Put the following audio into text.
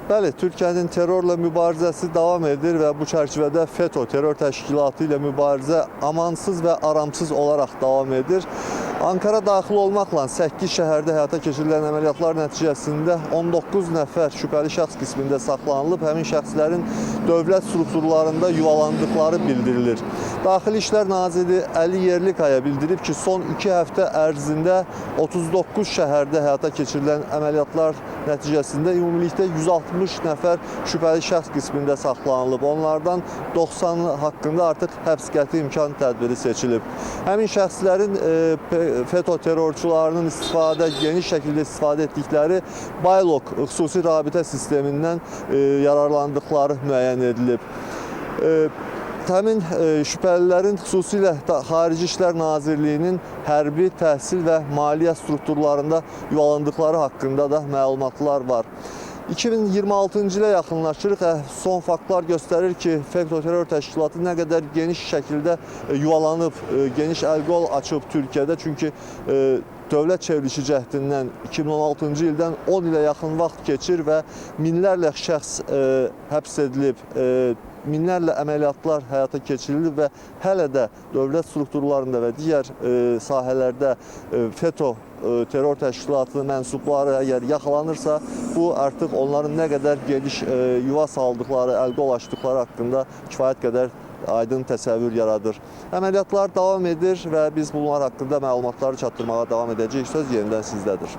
Bəli, Türkiyənin terrorla mübarizəsi davam edir və bu çərçivədə FETÖ terror təşkilatı ilə mübarizə amansız və aramsız olaraq davam edir. Ankara daxil olmaqla 8 şəhərdə həyata keçirilən əməliyyatlar nəticəsində 19 nəfər şübhəli şəxs qismində saxlanılıb, həmin şəxslərin dövlət strukturlarında yuvalandıqları bildirilir. Daxili İşlər Naziri Əli Yerlikaya bildirib ki, son 2 həftə ərzində 39 şəhərdə həyata keçirilən əməliyyatlar nəticəsində ümumilikdə 160 nəfər şübhəli şəxs qismində saxlanılıb. Onlardan 90 haqqında artıq həbs qəti imkan tədbiri seçilib. Həmin şəxslərin FETÖ terrorçularının geniş şəkildə istifadə etdikləri Baylok xüsusi rabitə sistemindən yararlandıqları müəyyən edilib. Həmin şübhəlilərin xüsusilə Xarici İşlər Nazirliyinin hərbi, təhsil və maliyyə strukturlarında yuvalandıqları haqqında da məlumatlar var. 2026-cı ilə yaxınlaşırıq. Son faktlar göstərir ki, FETÖ terror təşkilatı nə qədər geniş şəkildə yuvalanıb, geniş əl-qol açıb Türkiyədə. Çünki dövlət çevrilişi cəhdindən 2016-cı ildən 10 ilə yaxın vaxt keçir və minlərlə şəxs həbs edilib, minlərlə əməliyyatlar həyata keçirilib və hələ də dövlət strukturlarında və digər sahələrdə FETÖ terror təşkilatının mənsubları əgər yaxalanırsa, bu artıq onların nə qədər geniş yuva saldıqları, əl-qol açdıqları haqqında kifayət qədər aydın təsəvvür yaradır. Əməliyyatlar davam edir və biz bunlar haqqında məlumatları çatdırmağa davam edəcəyik. Söz yenidən sizdədir.